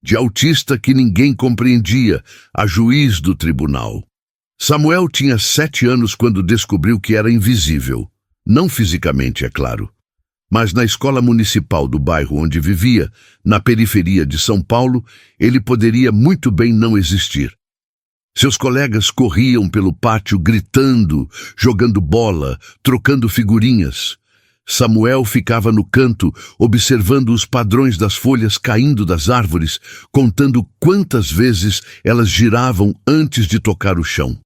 de autista que ninguém compreendia, a juiz do tribunal. Samuel tinha 7 anos quando descobriu que era invisível. Não fisicamente, é claro. Mas na escola municipal do bairro onde vivia, na periferia de São Paulo, ele poderia muito bem não existir. Seus colegas corriam pelo pátio gritando, jogando bola, trocando figurinhas. Samuel ficava no canto, observando os padrões das folhas caindo das árvores, contando quantas vezes elas giravam antes de tocar o chão.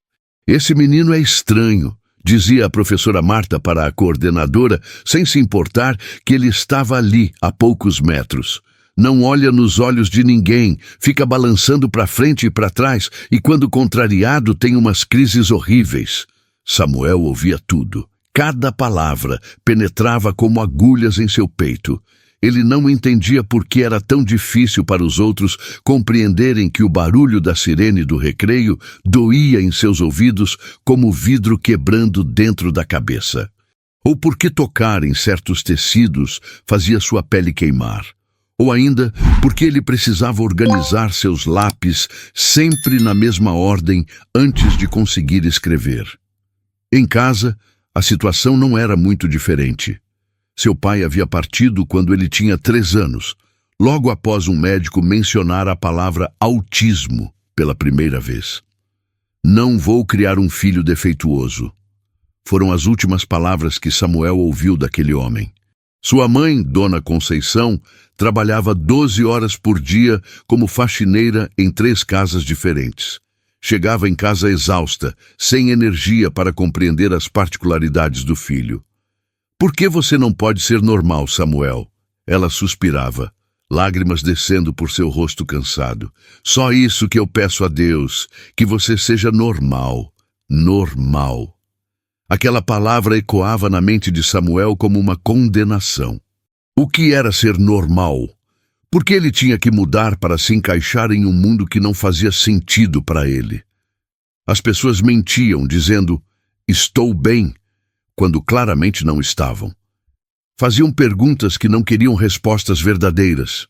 Esse menino é estranho, dizia a professora Marta para a coordenadora, sem se importar que ele estava ali, a poucos metros. Não olha nos olhos de ninguém, fica balançando para frente e para trás, e quando contrariado tem umas crises horríveis. Samuel ouvia tudo. Cada palavra penetrava como agulhas em seu peito. Ele não entendia por que era tão difícil para os outros compreenderem que o barulho da sirene do recreio doía em seus ouvidos como vidro quebrando dentro da cabeça. Ou por que tocar em certos tecidos fazia sua pele queimar. Ou ainda, porque ele precisava organizar seus lápis sempre na mesma ordem antes de conseguir escrever. Em casa, a situação não era muito diferente. Seu pai havia partido quando ele tinha 3 anos, logo após um médico mencionar a palavra autismo pela primeira vez. Não vou criar um filho defeituoso. Foram as últimas palavras que Samuel ouviu daquele homem. Sua mãe, Dona Conceição, trabalhava 12 horas por dia como faxineira em 3 casas diferentes. Chegava em casa exausta, sem energia para compreender as particularidades do filho. Por que você não pode ser normal, Samuel? Ela suspirava, lágrimas descendo por seu rosto cansado. Só isso que eu peço a Deus, que você seja normal. Normal. Aquela palavra ecoava na mente de Samuel como uma condenação. O que era ser normal? Por que ele tinha que mudar para se encaixar em um mundo que não fazia sentido para ele? As pessoas mentiam, dizendo, estou bem, quando claramente não estavam. Faziam perguntas que não queriam respostas verdadeiras.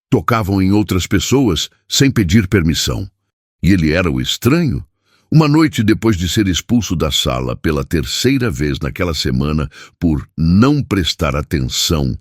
Tocavam em outras pessoas sem pedir permissão. E ele era o estranho? Uma noite depois de ser expulso da sala pela 3ª vez naquela semana por não prestar atenção,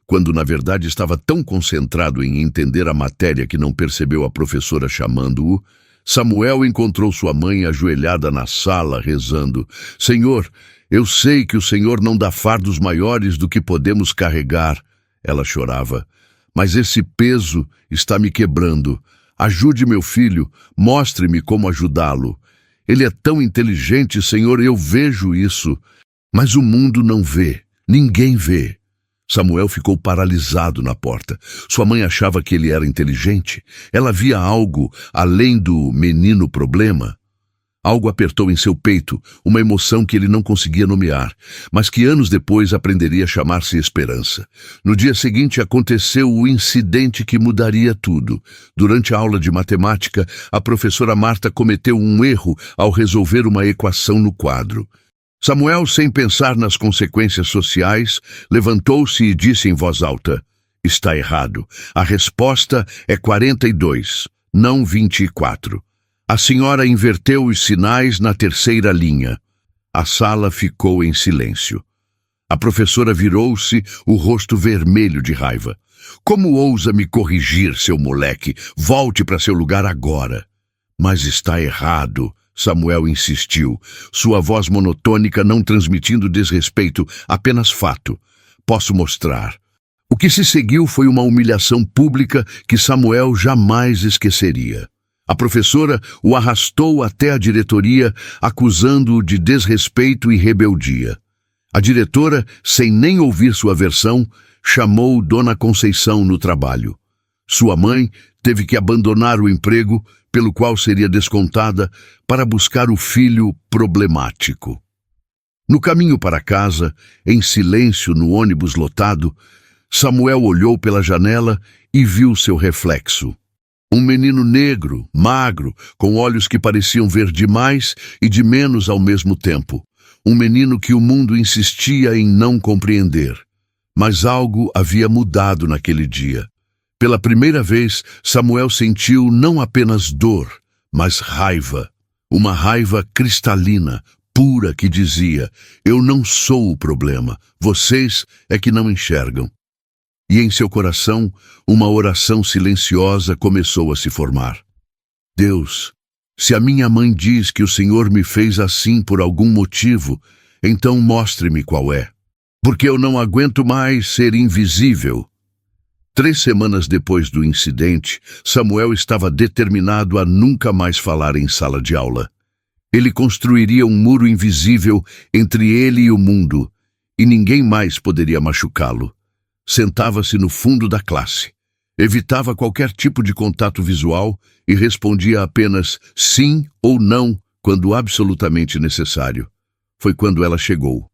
quando na verdade estava tão concentrado em entender a matéria que não percebeu a professora chamando-o, Samuel encontrou sua mãe ajoelhada na sala rezando, Senhor, eu sei que o Senhor não dá fardos maiores do que podemos carregar. Ela chorava, mas esse peso está me quebrando. Ajude meu filho, mostre-me como ajudá-lo. Ele é tão inteligente, Senhor, eu vejo isso. Mas o mundo não vê, ninguém vê. Samuel ficou paralisado na porta. Sua mãe achava que ele era inteligente. Ela via algo além do menino problema. Algo apertou em seu peito, uma emoção que ele não conseguia nomear, mas que anos depois aprenderia a chamar-se esperança. No dia seguinte aconteceu o incidente que mudaria tudo. Durante a aula de matemática, a professora Marta cometeu um erro ao resolver uma equação no quadro. Samuel, sem pensar nas consequências sociais, levantou-se e disse em voz alta, está errado. A resposta é 42, não 24. A senhora inverteu os sinais na 3ª linha. A sala ficou em silêncio. A professora virou-se, o rosto vermelho de raiva. Como ousa me corrigir, seu moleque? Volte para seu lugar agora. Mas está errado, Samuel insistiu, sua voz monotônica não transmitindo desrespeito, apenas fato. Posso mostrar. O que se seguiu foi uma humilhação pública que Samuel jamais esqueceria. A professora o arrastou até a diretoria, acusando-o de desrespeito e rebeldia. A diretora, sem nem ouvir sua versão, chamou Dona Conceição no trabalho. Sua mãe teve que abandonar o emprego, pelo qual seria descontada, para buscar o filho problemático. No caminho para casa, em silêncio no ônibus lotado, Samuel olhou pela janela e viu seu reflexo. Um menino negro, magro, com olhos que pareciam ver demais e de menos ao mesmo tempo. Um menino que o mundo insistia em não compreender. Mas algo havia mudado naquele dia. Pela primeira vez, Samuel sentiu não apenas dor, mas raiva. Uma raiva cristalina, pura, que dizia: eu não sou o problema, vocês é que não enxergam. E em seu coração, uma oração silenciosa começou a se formar. Deus, se a minha mãe diz que o Senhor me fez assim por algum motivo, então mostre-me qual é. Porque eu não aguento mais ser invisível. 3 semanas depois do incidente, Samuel estava determinado a nunca mais falar em sala de aula. Ele construiria um muro invisível entre ele e o mundo, e ninguém mais poderia machucá-lo. Sentava-se no fundo da classe, evitava qualquer tipo de contato visual e respondia apenas sim ou não quando absolutamente necessário. Foi quando ela chegou.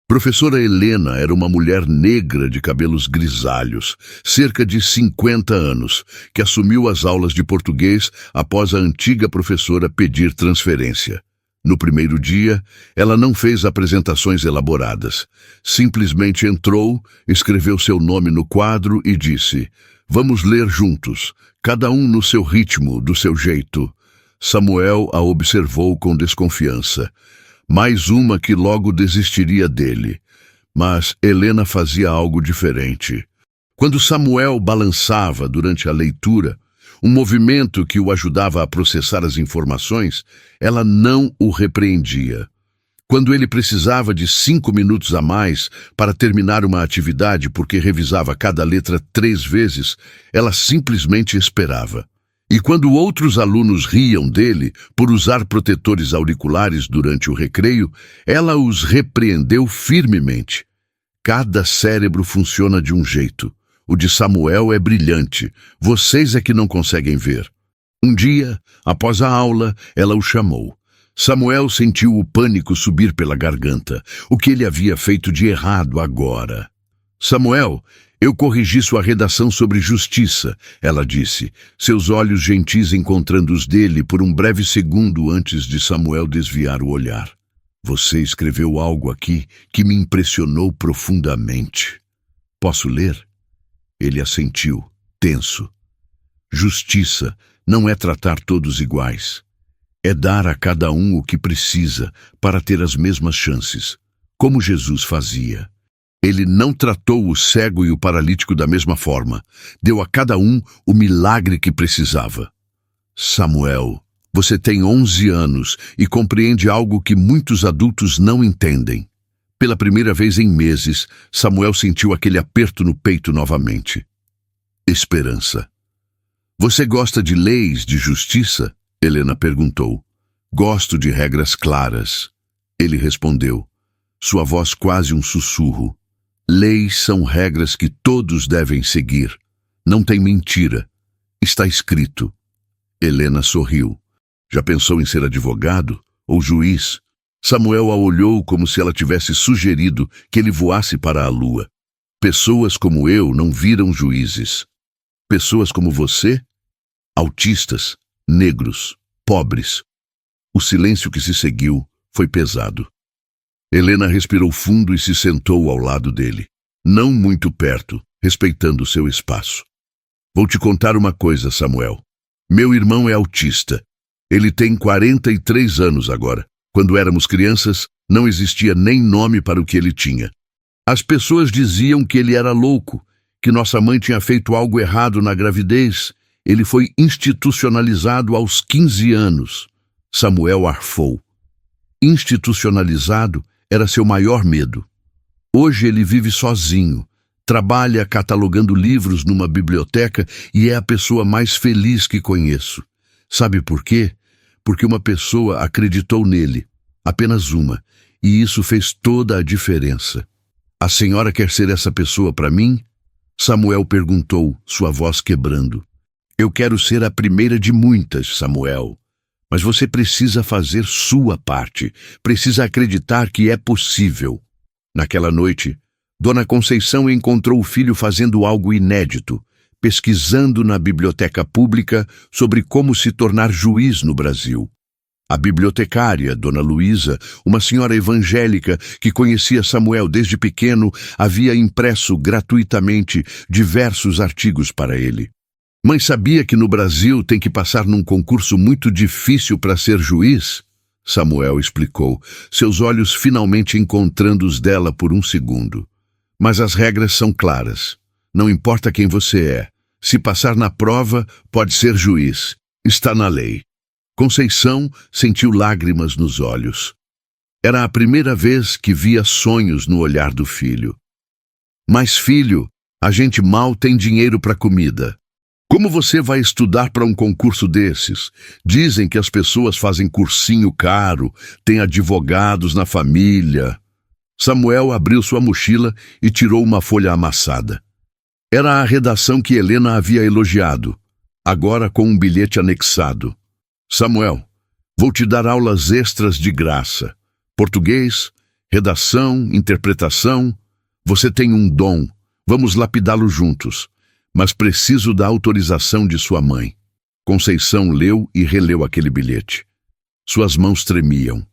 Professora Helena era uma mulher negra de cabelos grisalhos, cerca de 50 anos, que assumiu as aulas de português após a antiga professora pedir transferência. No primeiro dia, ela não fez apresentações elaboradas. Simplesmente entrou, escreveu seu nome no quadro e disse: vamos ler juntos, cada um no seu ritmo, do seu jeito. Samuel a observou com desconfiança. Mais uma que logo desistiria dele. Mas Helena fazia algo diferente. Quando Samuel balançava durante a leitura, um movimento que o ajudava a processar as informações, ela não o repreendia. Quando ele precisava de 5 minutos a mais para terminar uma atividade porque revisava cada letra 3 vezes, ela simplesmente esperava. E quando outros alunos riam dele por usar protetores auriculares durante o recreio, ela os repreendeu firmemente. Cada cérebro funciona de um jeito. O de Samuel é brilhante. Vocês é que não conseguem ver. Um dia, após a aula, ela o chamou. Samuel sentiu o pânico subir pela garganta. O que ele havia feito de errado agora? Samuel, eu corrigi sua redação sobre justiça, ela disse, seus olhos gentis encontrando os dele por um breve segundo antes de Samuel desviar o olhar. Você escreveu algo aqui que me impressionou profundamente. Posso ler? Ele assentiu, tenso. Justiça não é tratar todos iguais. É dar a cada um o que precisa para ter as mesmas chances, como Jesus fazia. Ele não tratou o cego e o paralítico da mesma forma. Deu a cada um o milagre que precisava. Samuel, você tem 11 anos e compreende algo que muitos adultos não entendem. Pela primeira vez em meses, Samuel sentiu aquele aperto no peito novamente. Esperança. Você gosta de leis de justiça? Helena perguntou. Gosto de regras claras. Ele respondeu, sua voz quase um sussurro. Leis são regras que todos devem seguir. Não tem mentira. Está escrito. Helena sorriu. Já pensou em ser advogado ou juiz? Samuel a olhou como se ela tivesse sugerido que ele voasse para a lua. Pessoas como eu não viram juízes. Pessoas como você? Autistas, negros, pobres. O silêncio que se seguiu foi pesado. Helena respirou fundo e se sentou ao lado dele, não muito perto, respeitando seu espaço. Vou te contar uma coisa, Samuel. Meu irmão é autista. Ele tem 43 anos agora. Quando éramos crianças, não existia nem nome para o que ele tinha. As pessoas diziam que ele era louco, que nossa mãe tinha feito algo errado na gravidez. Ele foi institucionalizado aos 15 anos. Samuel arfou. Institucionalizado era seu maior medo. Hoje ele vive sozinho, trabalha catalogando livros numa biblioteca e é a pessoa mais feliz que conheço. Sabe por quê? Porque uma pessoa acreditou nele, apenas uma, e isso fez toda a diferença. A senhora quer ser essa pessoa para mim? Samuel perguntou, sua voz quebrando. Eu quero ser a primeira de muitas, Samuel. Mas você precisa fazer sua parte, precisa acreditar que é possível. Naquela noite, Dona Conceição encontrou o filho fazendo algo inédito, pesquisando na biblioteca pública sobre como se tornar juiz no Brasil. A bibliotecária, Dona Luísa, uma senhora evangélica que conhecia Samuel desde pequeno, havia impresso gratuitamente diversos artigos para ele. Mãe sabia que no Brasil tem que passar num concurso muito difícil para ser juiz? Samuel explicou, seus olhos finalmente encontrando os dela por um segundo. Mas as regras são claras. Não importa quem você é. Se passar na prova, pode ser juiz. Está na lei. Conceição sentiu lágrimas nos olhos. Era a primeira vez que via sonhos no olhar do filho. Mas, filho, a gente mal tem dinheiro para comida. Como você vai estudar para um concurso desses? Dizem que as pessoas fazem cursinho caro, têm advogados na família. Samuel abriu sua mochila e tirou uma folha amassada. Era a redação que Helena havia elogiado, agora com um bilhete anexado. Samuel, vou te dar aulas extras de graça. Português, redação, interpretação. Você tem um dom. Vamos lapidá-lo juntos. Mas preciso da autorização de sua mãe. Conceição leu e releu aquele bilhete. Suas mãos tremiam.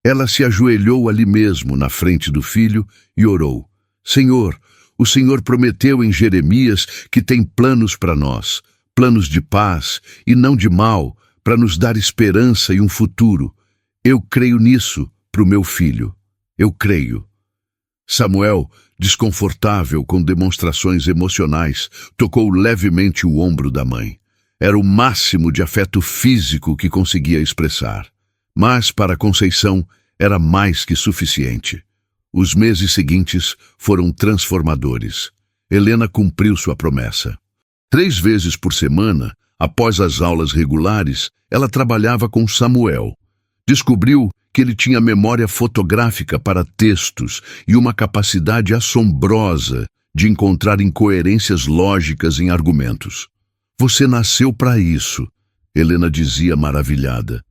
Ela se ajoelhou ali mesmo, na frente do filho, e orou. Senhor, o Senhor prometeu em Jeremias que tem planos para nós, planos de paz e não de mal, para nos dar esperança e um futuro. Eu creio nisso para o meu filho. Eu creio. Samuel, desconfortável com demonstrações emocionais, tocou levemente o ombro da mãe. Era o máximo de afeto físico que conseguia expressar. Mas, para Conceição, era mais que suficiente. Os meses seguintes foram transformadores. Helena cumpriu sua promessa. 3 vezes por semana, após as aulas regulares, ela trabalhava com Samuel. Descobriu que ele tinha memória fotográfica para textos e uma capacidade assombrosa de encontrar incoerências lógicas em argumentos. Você nasceu para isso, Helena dizia maravilhada.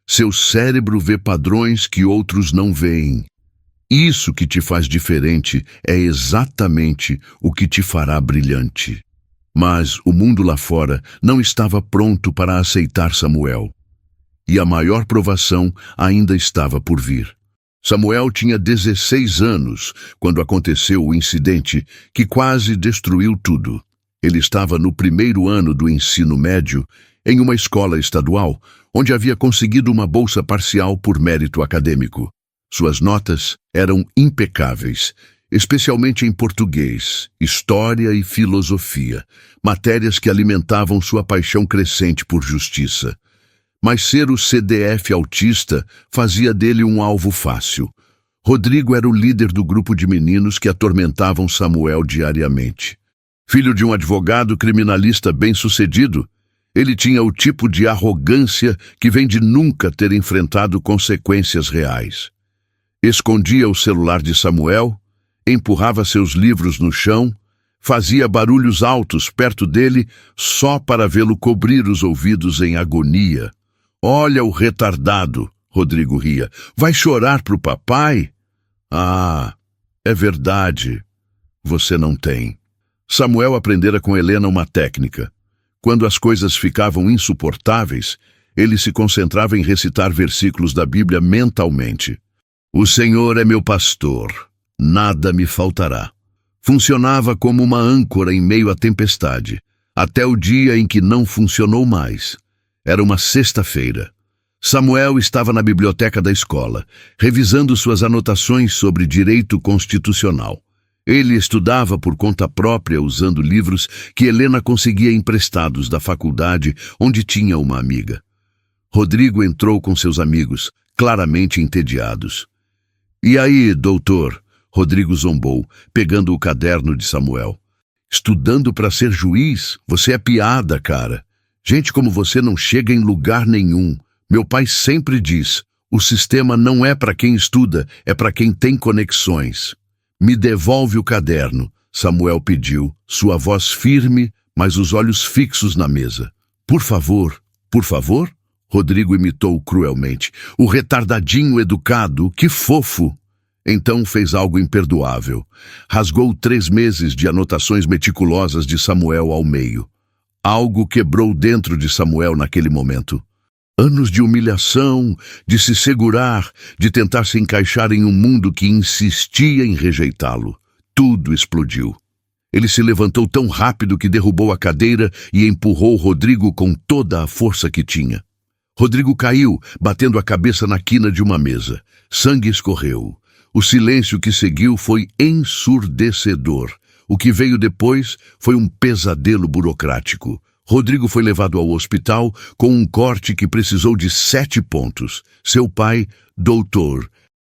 Seu cérebro vê padrões que outros não veem. Isso que te faz diferente é exatamente o que te fará brilhante. Mas o mundo lá fora não estava pronto para aceitar Samuel. E a maior provação ainda estava por vir. Samuel tinha 16 anos quando aconteceu o incidente que quase destruiu tudo. Ele estava no 1º ano do ensino médio em uma escola estadual, onde havia conseguido uma bolsa parcial por mérito acadêmico. Suas notas eram impecáveis, especialmente em português, história e filosofia, matérias que alimentavam sua paixão crescente por justiça. Mas ser o CDF autista fazia dele um alvo fácil. Rodrigo era o líder do grupo de meninos que atormentavam Samuel diariamente. Filho de um advogado criminalista bem-sucedido, ele tinha o tipo de arrogância que vem de nunca ter enfrentado consequências reais. Escondia o celular de Samuel, empurrava seus livros no chão, fazia barulhos altos perto dele só para vê-lo cobrir os ouvidos em agonia. Olha o retardado, Rodrigo ria. Vai chorar pro papai? Ah, é verdade. Você não tem. Samuel aprendera com Helena uma técnica. Quando as coisas ficavam insuportáveis, ele se concentrava em recitar versículos da Bíblia mentalmente. O Senhor é meu pastor, nada me faltará. Funcionava como uma âncora em meio à tempestade, até o dia em que não funcionou mais. Era uma sexta-feira. Samuel estava na biblioteca da escola, revisando suas anotações sobre direito constitucional. Ele estudava por conta própria usando livros que Helena conseguia emprestados da faculdade onde tinha uma amiga. Rodrigo entrou com seus amigos, claramente entediados. E aí, doutor? Rodrigo zombou, pegando o caderno de Samuel. Estudando para ser juiz? Você é piada, cara. Gente como você não chega em lugar nenhum. Meu pai sempre diz, o sistema não é para quem estuda, é para quem tem conexões. Me devolve o caderno, Samuel pediu, sua voz firme, mas os olhos fixos na mesa. Por favor, por favor? Rodrigo imitou cruelmente. O retardadinho educado, que fofo! Então fez algo imperdoável. Rasgou 3 meses de anotações meticulosas de Samuel ao meio. Algo quebrou dentro de Samuel naquele momento. Anos de humilhação, de se segurar, de tentar se encaixar em um mundo que insistia em rejeitá-lo. Tudo explodiu. Ele se levantou tão rápido que derrubou a cadeira e empurrou Rodrigo com toda a força que tinha. Rodrigo caiu, batendo a cabeça na quina de uma mesa. Sangue escorreu. O silêncio que seguiu foi ensurdecedor. O que veio depois foi um pesadelo burocrático. Rodrigo foi levado ao hospital com um corte que precisou de 7 pontos. Seu pai, doutor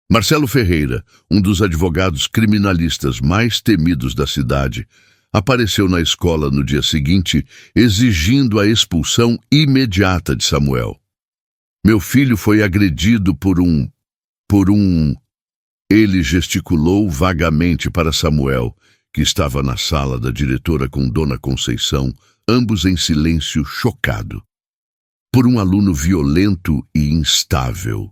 Marcelo Ferreira, um dos advogados criminalistas mais temidos da cidade, apareceu na escola no dia seguinte, exigindo a expulsão imediata de Samuel. Meu filho foi agredido por um... Ele gesticulou vagamente para Samuel, que estava na sala da diretora com Dona Conceição, ambos em silêncio chocado. Por um aluno violento e instável.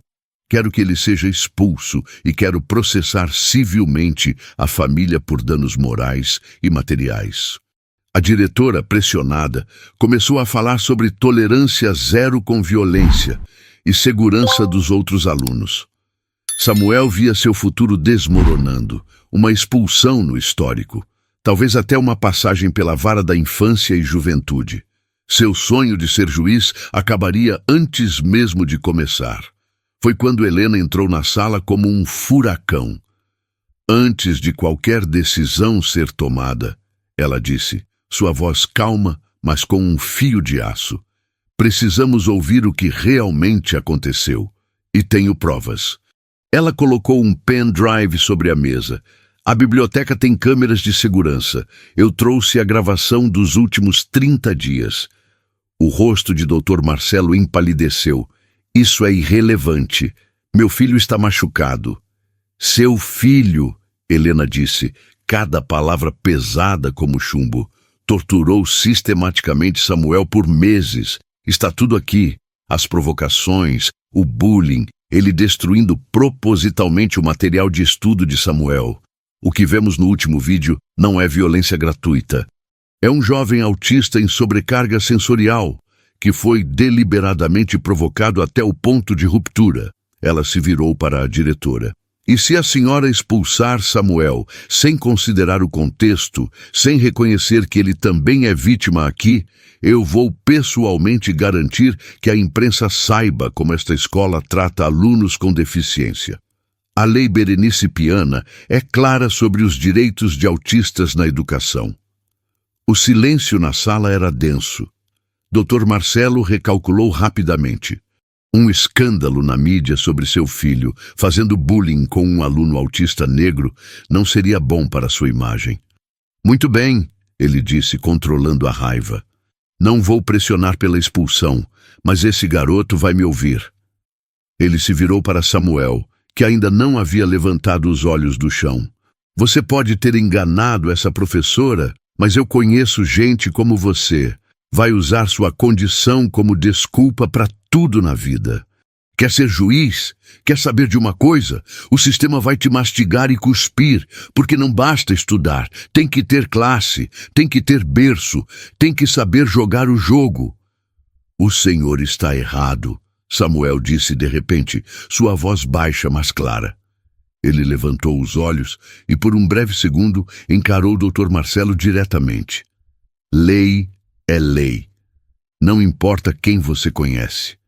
Quero que ele seja expulso e quero processar civilmente a família por danos morais e materiais. A diretora, pressionada, começou a falar sobre tolerância zero com violência e segurança dos outros alunos. Samuel via seu futuro desmoronando, uma expulsão no histórico, talvez até uma passagem pela vara da infância e juventude. Seu sonho de ser juiz acabaria antes mesmo de começar. Foi quando Helena entrou na sala como um furacão. Antes de qualquer decisão ser tomada, ela disse, sua voz calma, mas com um fio de aço. Precisamos ouvir o que realmente aconteceu. E tenho provas. Ela colocou um pendrive sobre a mesa. A biblioteca tem câmeras de segurança. Eu trouxe a gravação dos últimos 30 dias. O rosto de Dr. Marcelo empalideceu. Isso é irrelevante. Meu filho está machucado. Seu filho, Helena disse, cada palavra pesada como chumbo. Torturou sistematicamente Samuel por meses. Está tudo aqui. As provocações, o bullying, ele destruindo propositalmente o material de estudo de Samuel. O que vemos no último vídeo não é violência gratuita. É um jovem autista em sobrecarga sensorial, que foi deliberadamente provocado até o ponto de ruptura. Ela se virou para a diretora. E se a senhora expulsar Samuel, sem considerar o contexto, sem reconhecer que ele também é vítima aqui, eu vou pessoalmente garantir que a imprensa saiba como esta escola trata alunos com deficiência. A Lei Berenice Piana é clara sobre os direitos de autistas na educação. O silêncio na sala era denso. Dr. Marcelo recalculou rapidamente. Um escândalo na mídia sobre seu filho, fazendo bullying com um aluno autista negro, não seria bom para sua imagem. Muito bem, ele disse, controlando a raiva. Não vou pressionar pela expulsão, mas esse garoto vai me ouvir. Ele se virou para Samuel, que ainda não havia levantado os olhos do chão. Você pode ter enganado essa professora, mas eu conheço gente como você. Vai usar sua condição como desculpa para tudo na vida. Quer ser juiz? Quer saber de uma coisa? O sistema vai te mastigar e cuspir, porque não basta estudar. Tem que ter classe, tem que ter berço, tem que saber jogar o jogo. O senhor está errado, Samuel disse de repente, sua voz baixa, mas clara. Ele levantou os olhos e por um breve segundo encarou o Dr. Marcelo diretamente. Lei é lei. Não importa quem você conhece.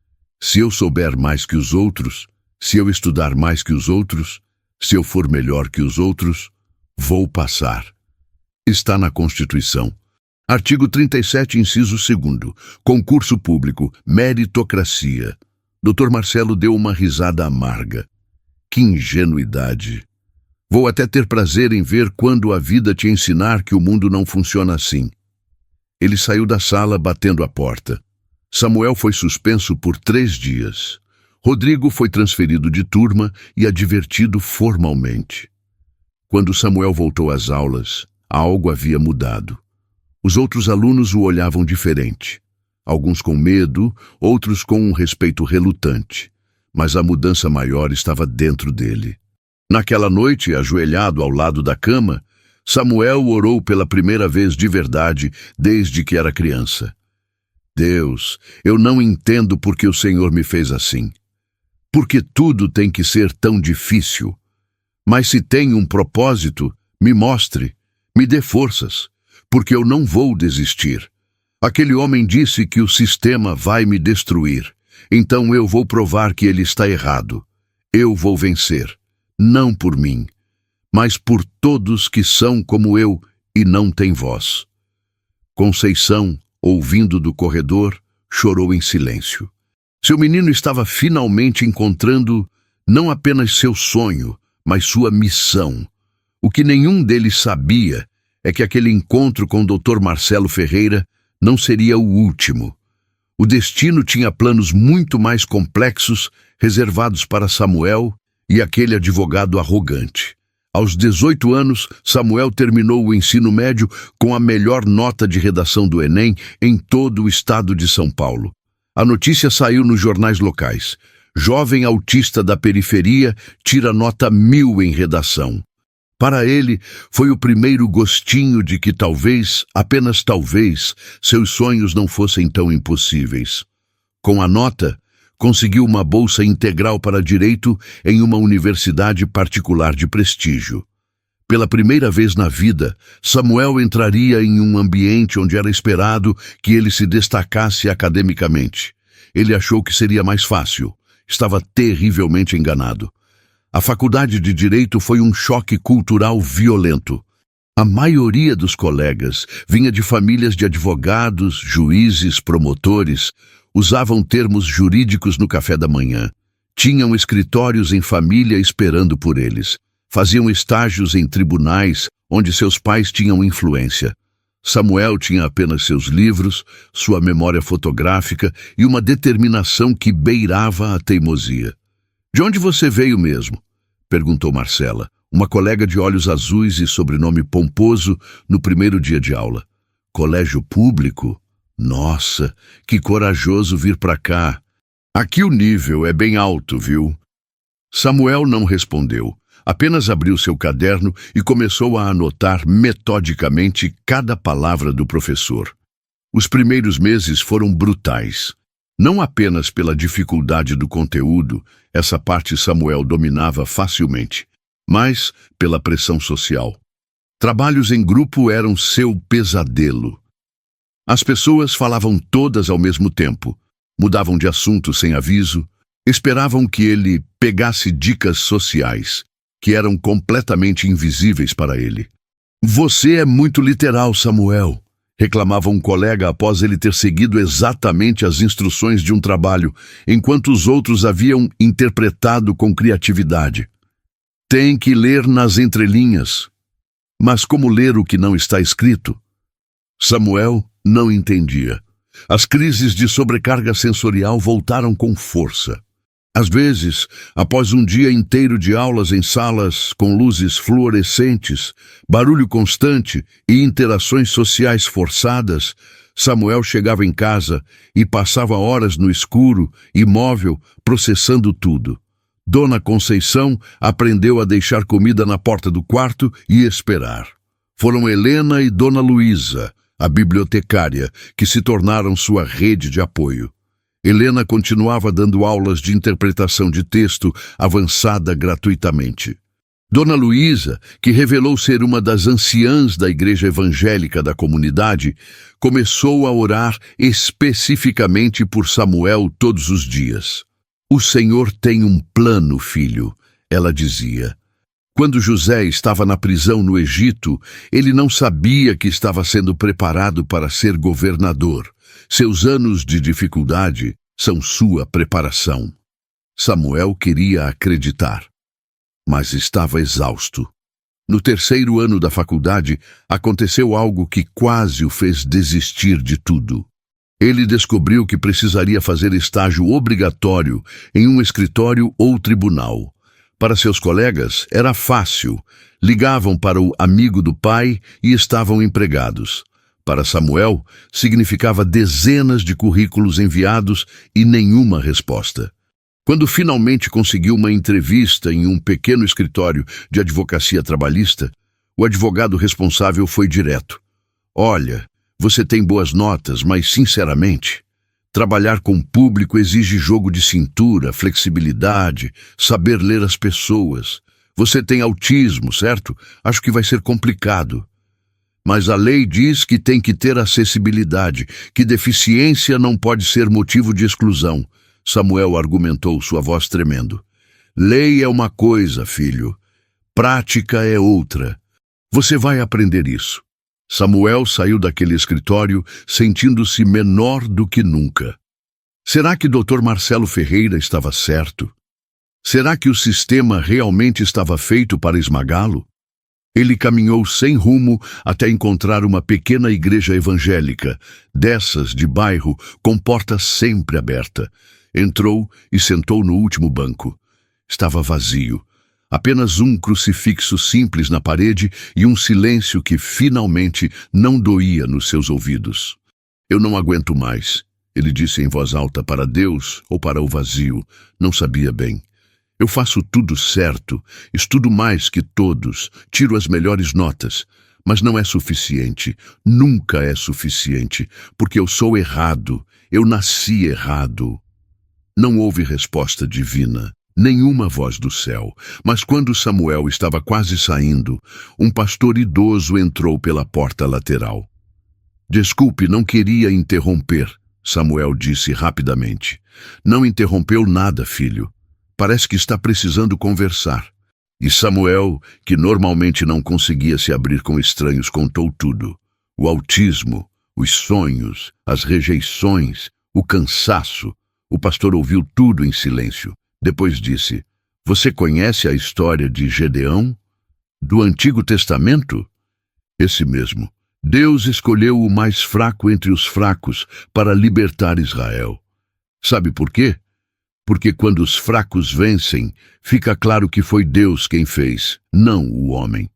Se eu souber mais que os outros, se eu estudar mais que os outros, se eu for melhor que os outros, vou passar. Está na Constituição. Artigo 37, inciso 2º. Concurso público, meritocracia. Dr. Marcelo deu uma risada amarga. Que ingenuidade. Vou até ter prazer em ver quando a vida te ensinar que o mundo não funciona assim. Ele saiu da sala batendo a porta. Samuel foi suspenso por 3 dias. Rodrigo foi transferido de turma e advertido formalmente. Quando Samuel voltou às aulas, algo havia mudado. Os outros alunos o olhavam diferente. Alguns com medo, outros com um respeito relutante. Mas a mudança maior estava dentro dele. Naquela noite, ajoelhado ao lado da cama, Samuel orou pela primeira vez de verdade desde que era criança. Deus, eu não entendo por que o Senhor me fez assim. Por que tudo tem que ser tão difícil? Mas se tem um propósito, me mostre, me dê forças. porque eu não vou desistir. Aquele homem disse que o sistema vai me destruir. Então eu vou provar que ele está errado. Eu vou vencer. Não por mim, mas por todos que são como eu e não têm voz. Conceição, ouvindo do corredor, chorou em silêncio. Seu menino estava finalmente encontrando não apenas seu sonho, mas sua missão. O que nenhum deles sabia é que aquele encontro com o Dr. Marcelo Ferreira não seria o último. O destino tinha planos muito mais complexos reservados para Samuel e aquele advogado arrogante. Aos 18 anos, Samuel terminou o ensino médio com a melhor nota de redação do Enem em todo o estado de São Paulo. A notícia saiu nos jornais locais. Jovem autista da periferia tira nota 1000 em redação. Para ele, foi o primeiro gostinho de que talvez, apenas talvez, seus sonhos não fossem tão impossíveis. Com a nota, conseguiu uma bolsa integral para direito em uma universidade particular de prestígio. Pela primeira vez na vida, Samuel entraria em um ambiente onde era esperado que ele se destacasse academicamente. Ele achou que seria mais fácil. Estava terrivelmente enganado. A faculdade de Direito foi um choque cultural violento. A maioria dos colegas vinha de famílias de advogados, juízes, promotores, usavam termos jurídicos no café da manhã, tinham escritórios em família esperando por eles, faziam estágios em tribunais onde seus pais tinham influência. Samuel tinha apenas seus livros, sua memória fotográfica e uma determinação que beirava a teimosia. "De onde você veio mesmo?" perguntou Marcela, uma colega de olhos azuis e sobrenome pomposo, no primeiro dia de aula. "Colégio público? Nossa, que corajoso vir para cá. Aqui o nível é bem alto, viu?" Samuel não respondeu, apenas abriu seu caderno e começou a anotar metodicamente cada palavra do professor. Os primeiros meses foram brutais. Não apenas pela dificuldade do conteúdo, essa parte Samuel dominava facilmente, mas pela pressão social. Trabalhos em grupo eram seu pesadelo. As pessoas falavam todas ao mesmo tempo, mudavam de assunto sem aviso, esperavam que ele pegasse dicas sociais, que eram completamente invisíveis para ele. "Você é muito literal, Samuel", reclamava um colega após ele ter seguido exatamente as instruções de um trabalho, enquanto os outros haviam interpretado com criatividade. "Tem que ler nas entrelinhas." Mas como ler o que não está escrito? Samuel não entendia. As crises de sobrecarga sensorial voltaram com força. Às vezes, após um dia inteiro de aulas em salas com luzes fluorescentes, barulho constante e interações sociais forçadas, Samuel chegava em casa e passava horas no escuro, imóvel, processando tudo. Dona Conceição aprendeu a deixar comida na porta do quarto e esperar. Foram Helena e Dona Luísa, a bibliotecária, que se tornaram sua rede de apoio. Helena continuava dando aulas de interpretação de texto avançada gratuitamente. Dona Luísa, que revelou ser uma das anciãs da igreja evangélica da comunidade, começou a orar especificamente por Samuel todos os dias. "O Senhor tem um plano, filho", ela dizia. Quando José estava na prisão no Egito, ele não sabia que estava sendo preparado para ser governador. Seus anos de dificuldade são sua preparação. Samuel queria acreditar, mas estava exausto. No terceiro ano da faculdade, aconteceu algo que quase o fez desistir de tudo. Ele descobriu que precisaria fazer estágio obrigatório em um escritório ou tribunal. Para seus colegas, era fácil. Ligavam para o amigo do pai e estavam empregados. Para Samuel, significava dezenas de currículos enviados e nenhuma resposta. Quando finalmente conseguiu uma entrevista em um pequeno escritório de advocacia trabalhista, o advogado responsável foi direto. "Olha, você tem boas notas, mas, sinceramente, trabalhar com o público exige jogo de cintura, flexibilidade, saber ler as pessoas. Você tem autismo, certo? Acho que vai ser complicado." Mas a lei diz que tem que ter acessibilidade, que deficiência não pode ser motivo de exclusão. Samuel argumentou, sua voz tremendo. Lei é uma coisa, filho. Prática é outra. Você vai aprender isso. Samuel saiu daquele escritório sentindo-se menor do que nunca. Será que Dr. Marcelo Ferreira estava certo? Será que o sistema realmente estava feito para esmagá-lo? Ele caminhou sem rumo até encontrar uma pequena igreja evangélica, dessas de bairro, com porta sempre aberta. Entrou e sentou no último banco. Estava vazio. Apenas um crucifixo simples na parede e um silêncio que finalmente não doía nos seus ouvidos. Eu não aguento mais, ele disse em voz alta, para Deus ou para o vazio, não sabia bem. Eu faço tudo certo, estudo mais que todos, tiro as melhores notas, mas não é suficiente, nunca é suficiente, porque eu sou errado, eu nasci errado. Não houve resposta divina, nenhuma voz do céu, mas quando Samuel estava quase saindo, um pastor idoso entrou pela porta lateral. Desculpe, não queria interromper, Samuel disse rapidamente. Não interrompeu nada, filho. Parece que está precisando conversar. E Samuel, que normalmente não conseguia se abrir com estranhos, contou tudo. O autismo, os sonhos, as rejeições, o cansaço. O pastor ouviu tudo em silêncio. Depois disse, você conhece a história de Gedeão? Do Antigo Testamento? Esse mesmo. Deus escolheu o mais fraco entre os fracos para libertar Israel. Sabe por quê? Porque quando os fracos vencem, fica claro que foi Deus quem fez, não o homem.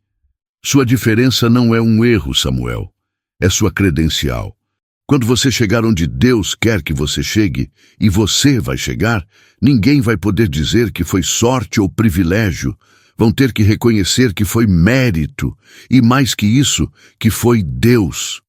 Sua diferença não é um erro, Samuel. É sua credencial. Quando você chegar onde Deus quer que você chegue, e você vai chegar, ninguém vai poder dizer que foi sorte ou privilégio. Vão ter que reconhecer que foi mérito, e mais que isso, que foi Deus.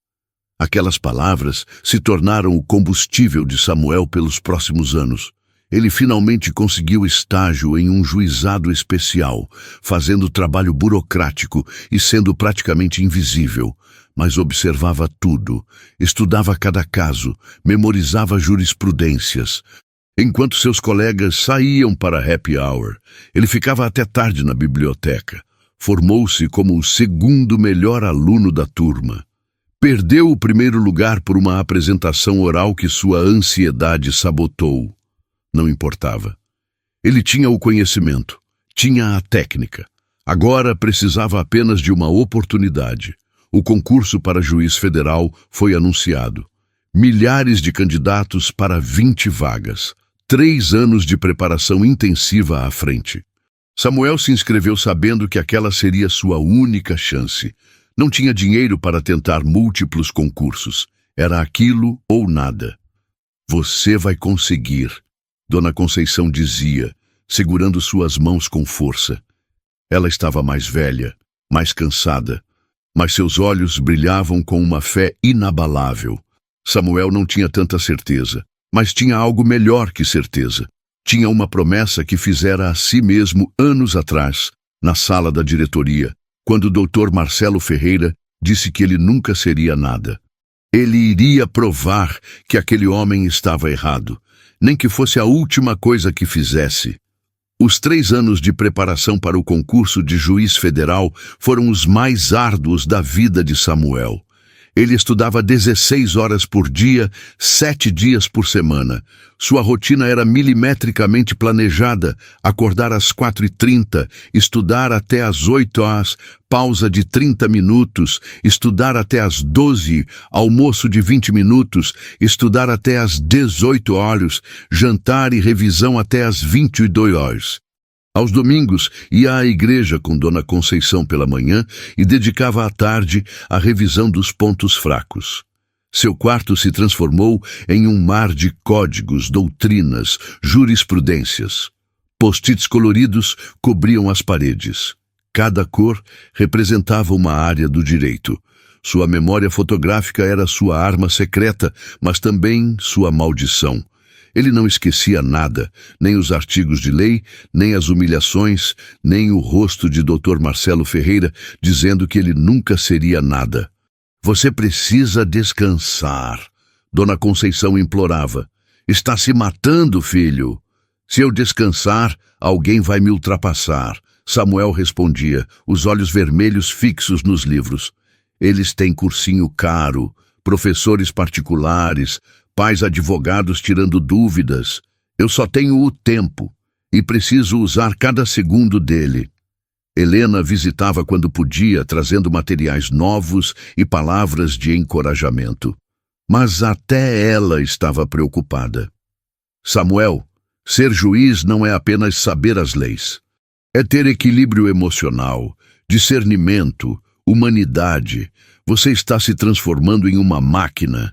Aquelas palavras se tornaram o combustível de Samuel pelos próximos anos. Ele finalmente conseguiu estágio em um juizado especial, fazendo trabalho burocrático e sendo praticamente invisível, mas observava tudo, estudava cada caso, memorizava jurisprudências. Enquanto seus colegas saíam para happy hour, ele ficava até tarde na biblioteca. Formou-se como o segundo melhor aluno da turma. Perdeu o primeiro lugar por uma apresentação oral que sua ansiedade sabotou. Não importava. Ele tinha o conhecimento, tinha a técnica. Agora precisava apenas de uma oportunidade. O concurso para juiz federal foi anunciado. Milhares de candidatos para 20 vagas. 3 anos de preparação intensiva à frente. Samuel se inscreveu sabendo que aquela seria sua única chance. Não tinha dinheiro para tentar múltiplos concursos. Era aquilo ou nada. Você vai conseguir, Dona Conceição dizia, segurando suas mãos com força. Ela estava mais velha, mais cansada, mas seus olhos brilhavam com uma fé inabalável. Samuel não tinha tanta certeza, mas tinha algo melhor que certeza. Tinha uma promessa que fizera a si mesmo anos atrás, na sala da diretoria, quando o Dr. Marcelo Ferreira disse que ele nunca seria nada. Ele iria provar que aquele homem estava errado, nem que fosse a última coisa que fizesse. Os 3 anos de preparação para o concurso de juiz federal foram os mais árduos da vida de Samuel. Ele estudava 16 horas por dia, 7 dias por semana. Sua rotina era milimetricamente planejada: acordar às 4h30, estudar até às 8 horas, pausa de 30 minutos, estudar até às 12, almoço de 20 minutos, estudar até às 18 horas, jantar e revisão até às 22 horas. Aos domingos, ia à igreja com Dona Conceição pela manhã e dedicava à tarde à revisão dos pontos fracos. Seu quarto se transformou em um mar de códigos, doutrinas, jurisprudências. Post-its coloridos cobriam as paredes. Cada cor representava uma área do direito. Sua memória fotográfica era sua arma secreta, mas também sua maldição. Ele não esquecia nada, nem os artigos de lei, nem as humilhações, nem o rosto de Dr. Marcelo Ferreira, dizendo que ele nunca seria nada. Você precisa descansar. Dona Conceição implorava. Está se matando, filho. Se eu descansar, alguém vai me ultrapassar. Samuel respondia, os olhos vermelhos fixos nos livros. Eles têm cursinho caro, professores particulares, pais advogados tirando dúvidas. Eu só tenho o tempo e preciso usar cada segundo dele. Helena visitava quando podia, trazendo materiais novos e palavras de encorajamento. Mas até ela estava preocupada. Samuel, ser juiz não é apenas saber as leis. É ter equilíbrio emocional, discernimento, humanidade. Você está se transformando em uma máquina.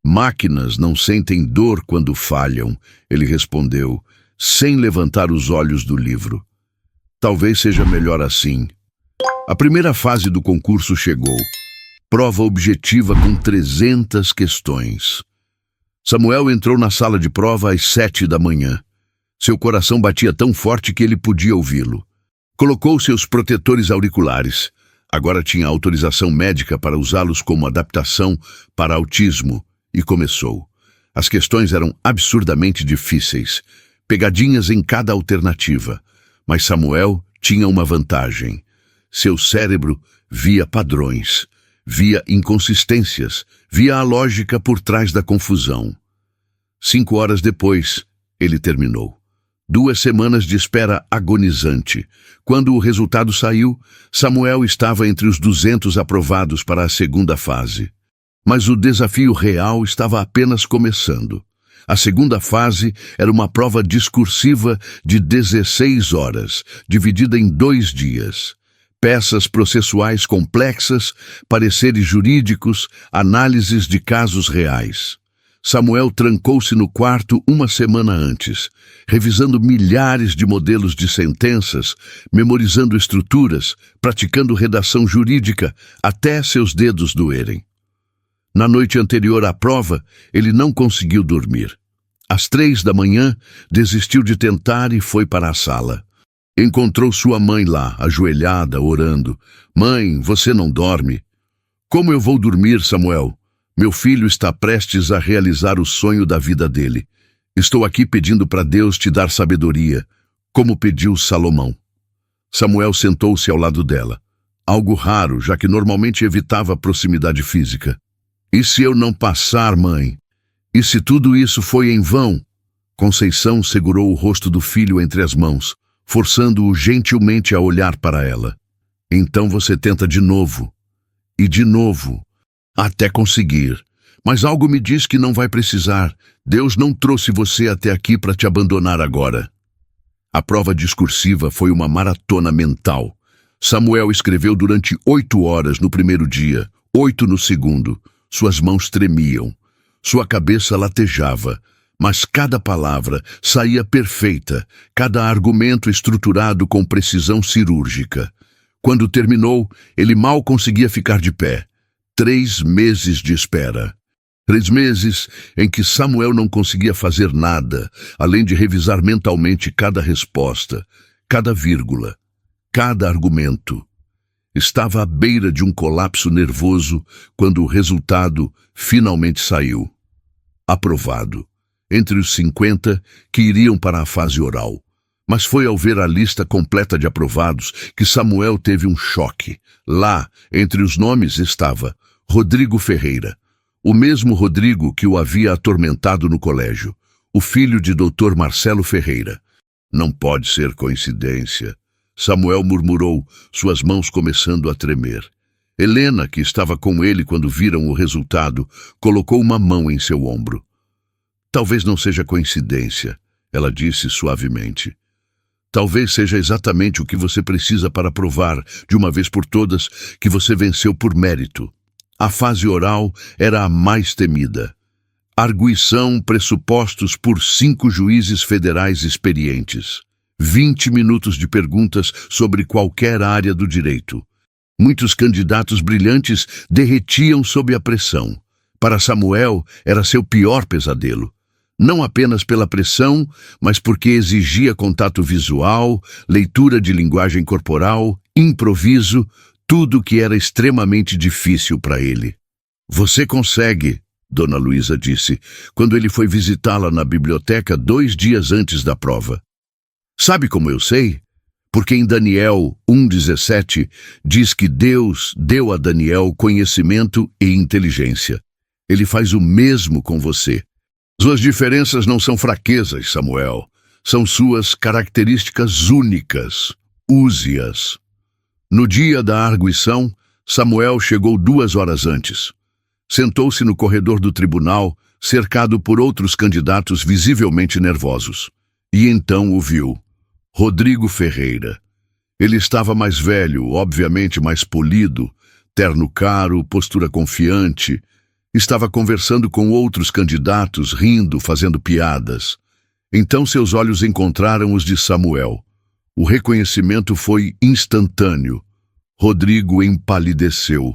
Máquinas não sentem dor quando falham, ele respondeu, sem levantar os olhos do livro. Talvez seja melhor assim. A primeira fase do concurso chegou. Prova objetiva com 300 questões. Samuel entrou na sala de prova às 7 da manhã. Seu coração batia tão forte que ele podia ouvi-lo. Colocou seus protetores auriculares. Agora tinha autorização médica para usá-los como adaptação para autismo. E começou. As questões eram absurdamente difíceis. Pegadinhas em cada alternativa. Mas Samuel tinha uma vantagem. Seu cérebro via padrões, via inconsistências, via a lógica por trás da confusão. 5 horas depois, ele terminou. 2 semanas de espera agonizante. Quando o resultado saiu, Samuel estava entre os 200 aprovados para a segunda fase. Mas o desafio real estava apenas começando. A segunda fase era uma prova discursiva de 16 horas, dividida em 2 dias. Peças processuais complexas, pareceres jurídicos, análises de casos reais. Samuel trancou-se no quarto 1 semana antes, revisando milhares de modelos de sentenças, memorizando estruturas, praticando redação jurídica, até seus dedos doerem. Na noite anterior à prova, ele não conseguiu dormir. Às 3 da manhã, desistiu de tentar e foi para a sala. Encontrou sua mãe lá, ajoelhada, orando. Mãe, você não dorme? Como eu vou dormir, Samuel? Meu filho está prestes a realizar o sonho da vida dele. Estou aqui pedindo para Deus te dar sabedoria, como pediu Salomão. Samuel sentou-se ao lado dela. Algo raro, já que normalmente evitava proximidade física. E se eu não passar, mãe? E se tudo isso foi em vão? Conceição segurou o rosto do filho entre as mãos, forçando-o gentilmente a olhar para ela. Então você tenta de novo. E de novo. Até conseguir. Mas algo me diz que não vai precisar. Deus não trouxe você até aqui para te abandonar agora. A prova discursiva foi uma maratona mental. Samuel escreveu durante 8 horas no primeiro dia, 8 no segundo. Suas mãos tremiam, sua cabeça latejava, mas cada palavra saía perfeita, cada argumento estruturado com precisão cirúrgica. Quando terminou, ele mal conseguia ficar de pé. 3 meses de espera. 3 meses em que Samuel não conseguia fazer nada, além de revisar mentalmente cada resposta, cada vírgula, cada argumento. Estava à beira de um colapso nervoso quando o resultado finalmente saiu. Aprovado, entre os 50 que iriam para a fase oral. Mas foi ao ver a lista completa de aprovados que Samuel teve um choque. Lá, entre os nomes, estava Rodrigo Ferreira, o mesmo Rodrigo que o havia atormentado no colégio, o filho de Dr. Marcelo Ferreira. Não pode ser coincidência. Samuel murmurou, suas mãos começando a tremer. Helena, que estava com ele quando viram o resultado, colocou uma mão em seu ombro. Talvez não seja coincidência, ela disse suavemente. Talvez seja exatamente o que você precisa para provar, de uma vez por todas, que você venceu por mérito. A fase oral era a mais temida. Arguição pressupostos por 5 juízes federais experientes. 20 minutos de perguntas sobre qualquer área do direito. Muitos candidatos brilhantes derretiam sob a pressão. Para Samuel, era seu pior pesadelo. Não apenas pela pressão, mas porque exigia contato visual, leitura de linguagem corporal, improviso, tudo que era extremamente difícil para ele. Você consegue, Dona Luísa disse, quando ele foi visitá-la na biblioteca 2 dias antes da prova. Sabe como eu sei? Porque em Daniel 1,17 diz que Deus deu a Daniel conhecimento e inteligência. Ele faz o mesmo com você. Suas diferenças não são fraquezas, Samuel. São suas características únicas. Use-as. No dia da arguição, Samuel chegou 2 horas antes. Sentou-se no corredor do tribunal, cercado por outros candidatos visivelmente nervosos. E então o viu. Rodrigo Ferreira. Ele estava mais velho, obviamente mais polido, terno caro, postura confiante. Estava conversando com outros candidatos, rindo, fazendo piadas. Então seus olhos encontraram os de Samuel. O reconhecimento foi instantâneo. Rodrigo empalideceu.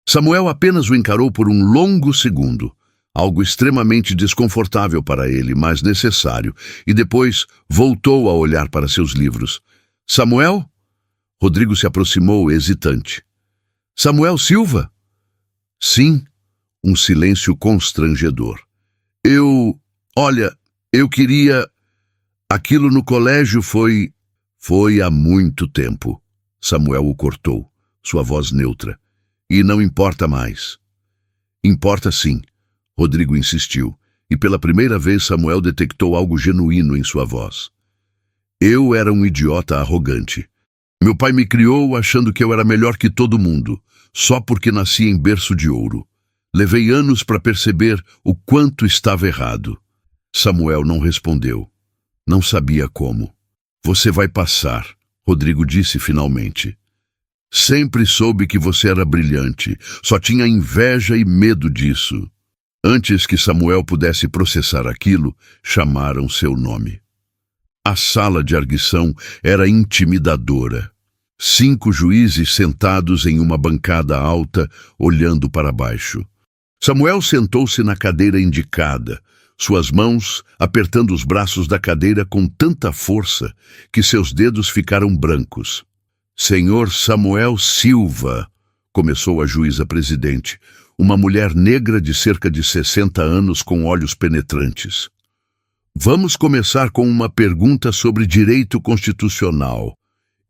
Samuel apenas o encarou por um longo segundo. Algo extremamente desconfortável para ele, mas necessário, e depois voltou a olhar para seus livros. Samuel? Rodrigo se aproximou, hesitante. Samuel Silva? Sim, um silêncio constrangedor. Olha, eu queria... Aquilo no colégio foi há muito tempo. Samuel o cortou, sua voz neutra. E não importa mais. Importa sim. Rodrigo insistiu, e pela primeira vez Samuel detectou algo genuíno em sua voz. Eu era um idiota arrogante. Meu pai me criou achando que eu era melhor que todo mundo, só porque nasci em berço de ouro. Levei anos para perceber o quanto estava errado. Samuel não respondeu. Não sabia como. Você vai passar, Rodrigo disse finalmente. Sempre soube que você era brilhante, só tinha inveja e medo disso. Antes que Samuel pudesse processar aquilo, chamaram seu nome. A sala de arguição era intimidadora. 5 juízes sentados em uma bancada alta, olhando para baixo. Samuel sentou-se na cadeira indicada, suas mãos apertando os braços da cadeira com tanta força que seus dedos ficaram brancos. Senhor Samuel Silva, começou a juíza presidente, uma mulher negra de cerca de 60 anos com olhos penetrantes. Vamos começar com uma pergunta sobre direito constitucional.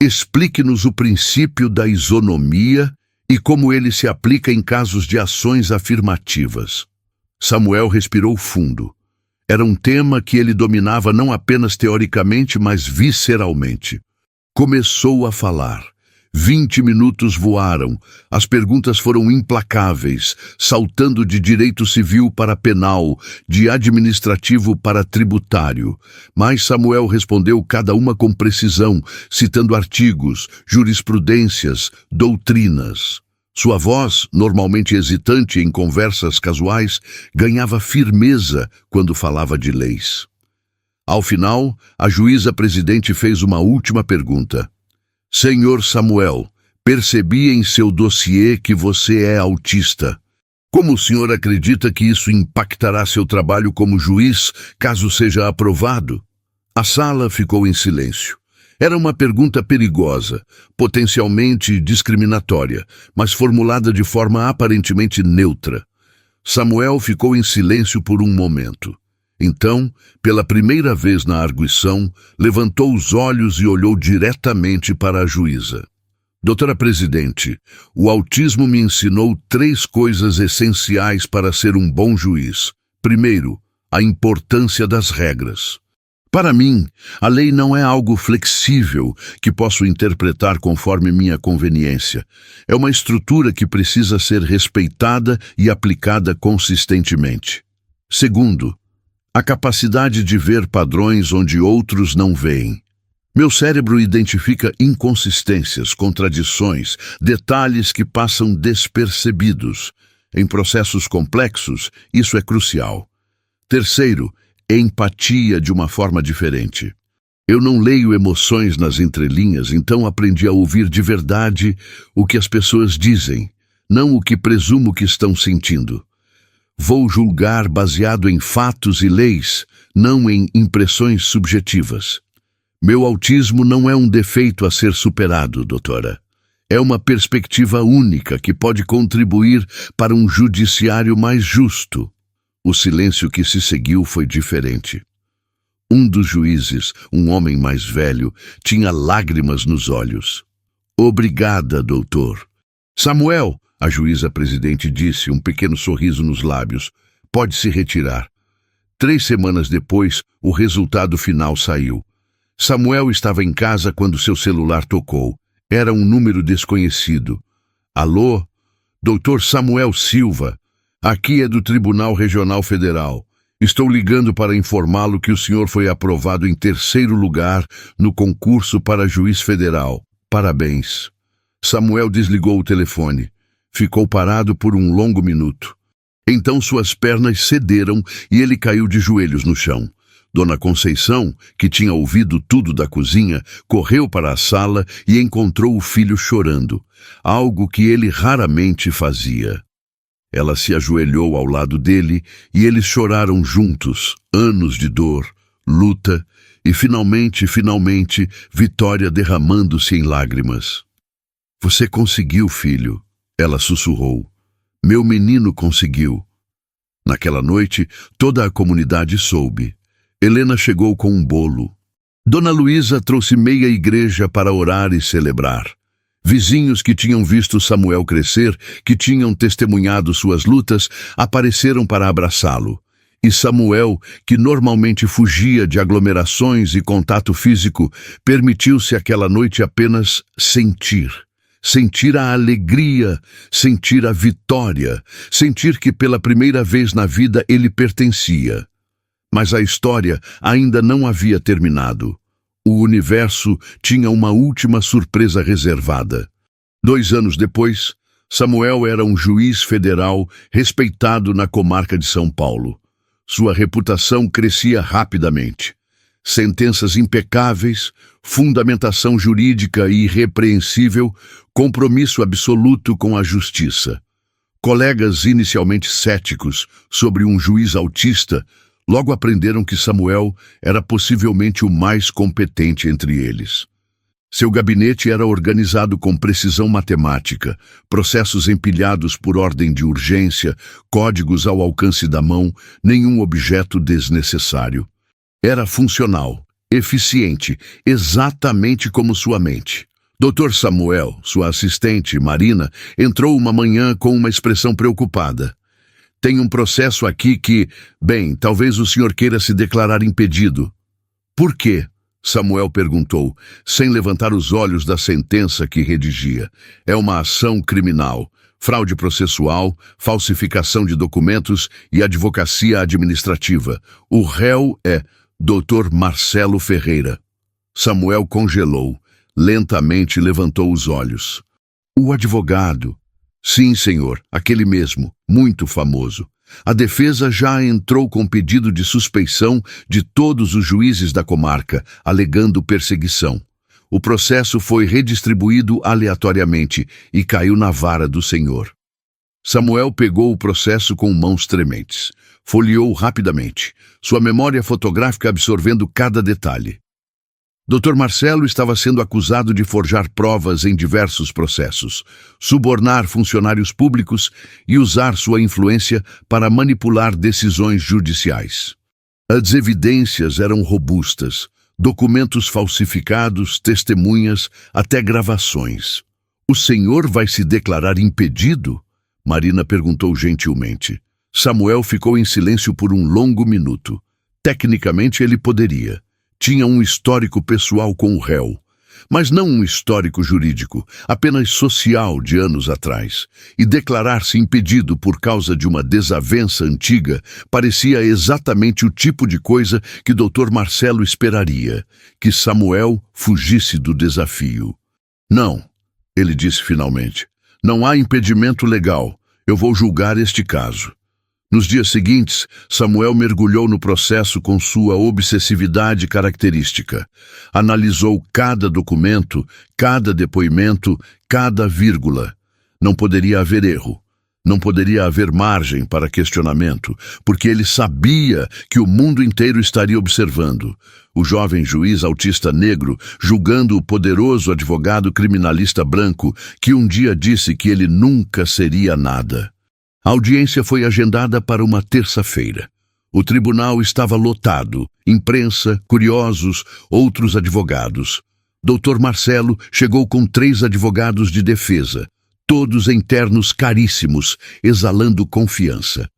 Explique-nos o princípio da isonomia e como ele se aplica em casos de ações afirmativas. Samuel respirou fundo. Era um tema que ele dominava não apenas teoricamente, mas visceralmente. Começou a falar. 20 minutos voaram. As perguntas foram implacáveis, saltando de direito civil para penal, de administrativo para tributário. Mas Samuel respondeu cada uma com precisão, citando artigos, jurisprudências, doutrinas. Sua voz, normalmente hesitante em conversas casuais, ganhava firmeza quando falava de leis. Ao final, a juíza presidente fez uma última pergunta. Senhor Samuel, percebi em seu dossiê que você é autista. Como o senhor acredita que isso impactará seu trabalho como juiz, caso seja aprovado? A sala ficou em silêncio. Era uma pergunta perigosa, potencialmente discriminatória, mas formulada de forma aparentemente neutra. Samuel ficou em silêncio por um momento. Então, pela primeira vez na arguição, levantou os olhos e olhou diretamente para a juíza. Doutora Presidente, o autismo me ensinou 3 coisas essenciais para ser um bom juiz. Primeiro, a importância das regras. Para mim, a lei não é algo flexível que posso interpretar conforme minha conveniência. É uma estrutura que precisa ser respeitada e aplicada consistentemente. Segundo, a capacidade de ver padrões onde outros não veem. Meu cérebro identifica inconsistências, contradições, detalhes que passam despercebidos. Em processos complexos, isso é crucial. Terceiro, empatia de uma forma diferente. Eu não leio emoções nas entrelinhas, então aprendi a ouvir de verdade o que as pessoas dizem, não o que presumo que estão sentindo. Vou julgar baseado em fatos e leis, não em impressões subjetivas. Meu autismo não é um defeito a ser superado, doutora. É uma perspectiva única que pode contribuir para um judiciário mais justo. O silêncio que se seguiu foi diferente. Um dos juízes, um homem mais velho, tinha lágrimas nos olhos. Obrigada, doutor. Samuel, a juíza presidente disse, um pequeno sorriso nos lábios, pode se retirar. 3 semanas depois, o resultado final saiu. Samuel estava em casa quando seu celular tocou. Era um número desconhecido. Alô? Doutor Samuel Silva. Aqui é do Tribunal Regional Federal. Estou ligando para informá-lo que o senhor foi aprovado em 3º lugar no concurso para juiz federal. Parabéns. Samuel desligou o telefone. Ficou parado por um longo minuto. Então suas pernas cederam e ele caiu de joelhos no chão. Dona Conceição, que tinha ouvido tudo da cozinha, correu para a sala e encontrou o filho chorando, algo que ele raramente fazia. Ela se ajoelhou ao lado dele e eles choraram juntos, anos de dor, luta e finalmente, Vitória derramando-se em lágrimas. Você conseguiu, filho, ela sussurrou. Meu menino conseguiu. Naquela noite, toda a comunidade soube. Helena chegou com um bolo. Dona Luísa trouxe meia igreja para orar e celebrar. Vizinhos que tinham visto Samuel crescer, que tinham testemunhado suas lutas, apareceram para abraçá-lo. E Samuel, que normalmente fugia de aglomerações e contato físico, permitiu-se aquela noite apenas sentir. Sentir a alegria, sentir a vitória, sentir que pela primeira vez na vida ele pertencia. Mas a história ainda não havia terminado. O universo tinha uma última surpresa reservada. 2 anos depois, Samuel era um juiz federal respeitado na comarca de São Paulo. Sua reputação crescia rapidamente. Sentenças impecáveis, fundamentação jurídica irrepreensível, compromisso absoluto com a justiça. Colegas inicialmente céticos sobre um juiz autista logo aprenderam que Samuel era possivelmente o mais competente entre eles. Seu gabinete era organizado com precisão matemática, processos empilhados por ordem de urgência, códigos ao alcance da mão, nenhum objeto desnecessário. Era funcional, eficiente, exatamente como sua mente. Dr. Samuel, sua assistente, Marina, entrou uma manhã com uma expressão preocupada. Tem um processo aqui que, bem, talvez o senhor queira se declarar impedido. Por quê? Samuel perguntou, sem levantar os olhos da sentença que redigia. É uma ação criminal, fraude processual, falsificação de documentos e advocacia administrativa. O réu é Dr. Marcelo Ferreira. Samuel congelou, lentamente levantou os olhos. O advogado. Sim, senhor, aquele mesmo, muito famoso. A defesa já entrou com pedido de suspeição de todos os juízes da comarca, alegando perseguição. O processo foi redistribuído aleatoriamente e caiu na vara do senhor. Samuel pegou o processo com mãos trementes. Folheou rapidamente, sua memória fotográfica absorvendo cada detalhe. Dr. Marcelo estava sendo acusado de forjar provas em diversos processos, subornar funcionários públicos e usar sua influência para manipular decisões judiciais. As evidências eram robustas, documentos falsificados, testemunhas, até gravações. O senhor vai se declarar impedido? Marina perguntou gentilmente. Samuel ficou em silêncio por um longo minuto. Tecnicamente ele poderia. Tinha um histórico pessoal com o réu, mas não um histórico jurídico, apenas social de anos atrás. E declarar-se impedido por causa de uma desavença antiga parecia exatamente o tipo de coisa que Dr. Marcelo esperaria, que Samuel fugisse do desafio. Não, ele disse finalmente, não há impedimento legal, eu vou julgar este caso. Nos dias seguintes, Samuel mergulhou no processo com sua obsessividade característica. Analisou cada documento, cada depoimento, cada vírgula. Não poderia haver erro. Não poderia haver margem para questionamento, porque ele sabia que o mundo inteiro estaria observando. O jovem juiz autista negro julgando o poderoso advogado criminalista branco que um dia disse que ele nunca seria nada. A audiência foi agendada para uma terça-feira. O tribunal estava lotado, imprensa, curiosos, outros advogados. Dr. Marcelo chegou com 3 advogados de defesa, todos em ternos caríssimos, exalando confiança.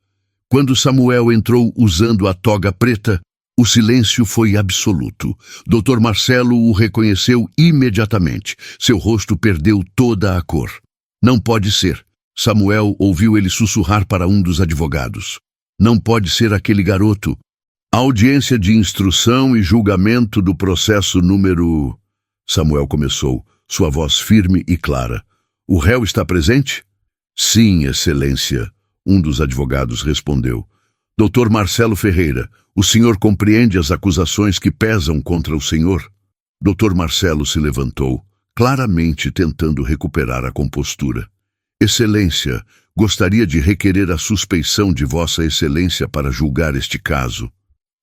Quando Samuel entrou usando a toga preta, o silêncio foi absoluto. Dr. Marcelo o reconheceu imediatamente. Seu rosto perdeu toda a cor. Não pode ser. Samuel ouviu ele sussurrar para um dos advogados. Não pode ser aquele garoto. A audiência de instrução e julgamento do processo número... Samuel começou, sua voz firme e clara. O réu está presente? Sim, excelência, um dos advogados respondeu. Dr. Marcelo Ferreira, o senhor compreende as acusações que pesam contra o senhor? Dr. Marcelo se levantou, claramente tentando recuperar a compostura. Excelência, gostaria de requerer a suspeição de Vossa Excelência para julgar este caso.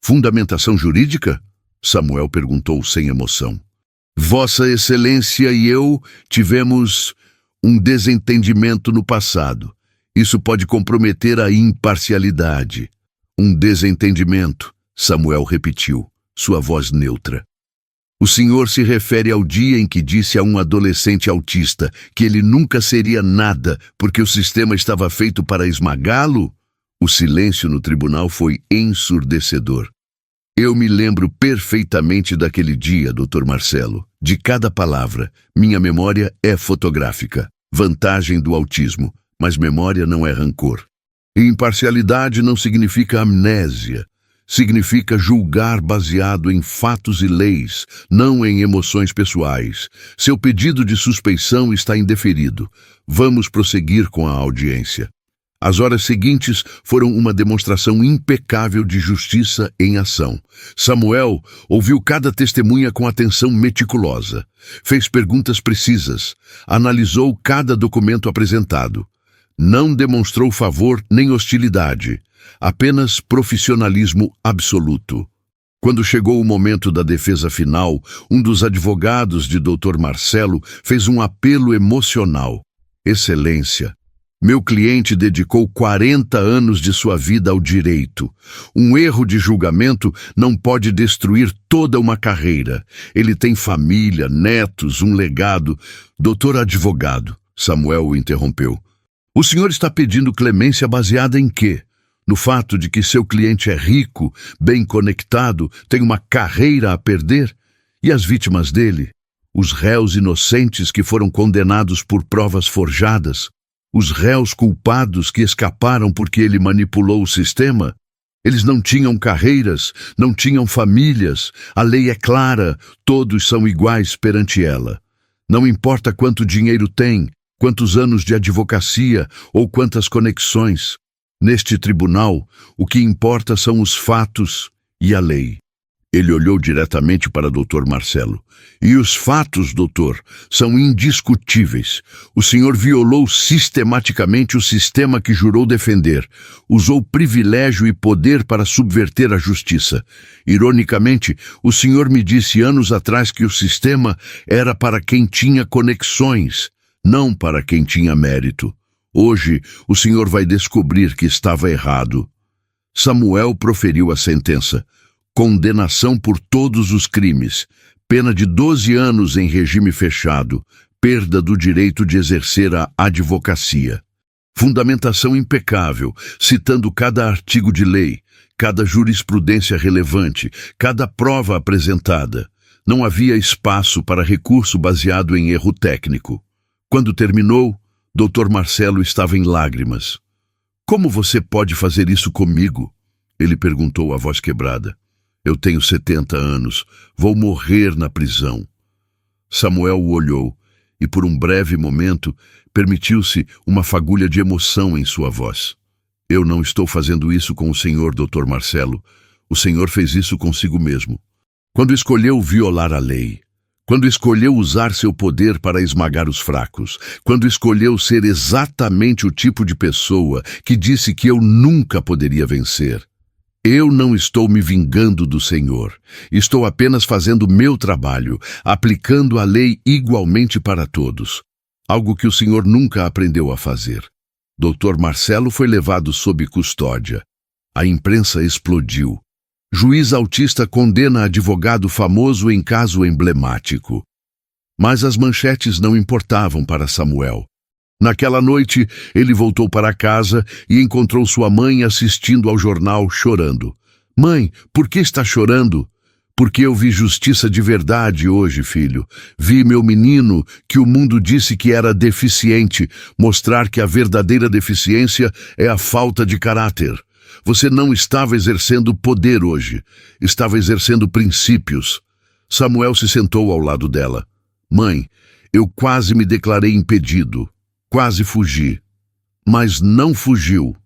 Fundamentação jurídica? Samuel perguntou sem emoção. Vossa Excelência e eu tivemos um desentendimento no passado. Isso pode comprometer a imparcialidade. Um desentendimento, Samuel repetiu, sua voz neutra. O senhor se refere ao dia em que disse a um adolescente autista que ele nunca seria nada porque o sistema estava feito para esmagá-lo? O silêncio no tribunal foi ensurdecedor. Eu me lembro perfeitamente daquele dia, Dr. Marcelo. De cada palavra, minha memória é fotográfica. Vantagem do autismo, mas memória não é rancor. E imparcialidade não significa amnésia. Significa julgar baseado em fatos e leis, não em emoções pessoais. Seu pedido de suspeição está indeferido. Vamos prosseguir com a audiência. As horas seguintes foram uma demonstração impecável de justiça em ação. Samuel ouviu cada testemunha com atenção meticulosa, fez perguntas precisas, analisou cada documento apresentado. Não demonstrou favor nem hostilidade, apenas profissionalismo absoluto. Quando chegou o momento da defesa final, um dos advogados de Dr. Marcelo fez um apelo emocional. Excelência, meu cliente dedicou 40 anos de sua vida ao direito. Um erro de julgamento não pode destruir toda uma carreira. Ele tem família, netos, um legado. Doutor advogado, Samuel o interrompeu. O senhor está pedindo clemência baseada em quê? No fato de que seu cliente é rico, bem conectado, tem uma carreira a perder? E as vítimas dele? Os réus inocentes que foram condenados por provas forjadas? Os réus culpados que escaparam porque ele manipulou o sistema? Eles não tinham carreiras, não tinham famílias. A lei é clara, todos são iguais perante ela. Não importa quanto dinheiro tem, quantos anos de advocacia ou quantas conexões. Neste tribunal, o que importa são os fatos e a lei. Ele olhou diretamente para Dr. Marcelo. E os fatos, doutor, são indiscutíveis. O senhor violou sistematicamente o sistema que jurou defender. Usou privilégio e poder para subverter a justiça. Ironicamente, o senhor me disse anos atrás que o sistema era para quem tinha conexões, não para quem tinha mérito. Hoje, o senhor vai descobrir que estava errado. Samuel proferiu a sentença. Condenação por todos os crimes, pena de 12 anos em regime fechado, perda do direito de exercer a advocacia. Fundamentação impecável, citando cada artigo de lei, cada jurisprudência relevante, cada prova apresentada. Não havia espaço para recurso baseado em erro técnico. Quando terminou, Dr. Marcelo estava em lágrimas. Como você pode fazer isso comigo? Ele perguntou a voz quebrada. Eu tenho 70 anos, vou morrer na prisão. Samuel o olhou e, por um breve momento, permitiu-se uma fagulha de emoção em sua voz. Eu não estou fazendo isso com o senhor, Dr. Marcelo. O senhor fez isso consigo mesmo. Quando escolheu violar a lei, quando escolheu usar seu poder para esmagar os fracos, quando escolheu ser exatamente o tipo de pessoa que disse que eu nunca poderia vencer. Eu não estou me vingando do Senhor. Estou apenas fazendo meu trabalho, aplicando a lei igualmente para todos. Algo que o Senhor nunca aprendeu a fazer. Dr. Marcelo foi levado sob custódia. A imprensa explodiu. Juiz autista condena advogado famoso em caso emblemático. Mas as manchetes não importavam para Samuel. Naquela noite, ele voltou para casa e encontrou sua mãe assistindo ao jornal chorando. Mãe, por que está chorando? Porque eu vi justiça de verdade hoje, filho. Vi meu menino, que o mundo disse que era deficiente, mostrar que a verdadeira deficiência é a falta de caráter. Você não estava exercendo poder hoje, estava exercendo princípios. Samuel se sentou ao lado dela. Mãe, eu quase me declarei impedido. Quase fugi, mas não fugiu.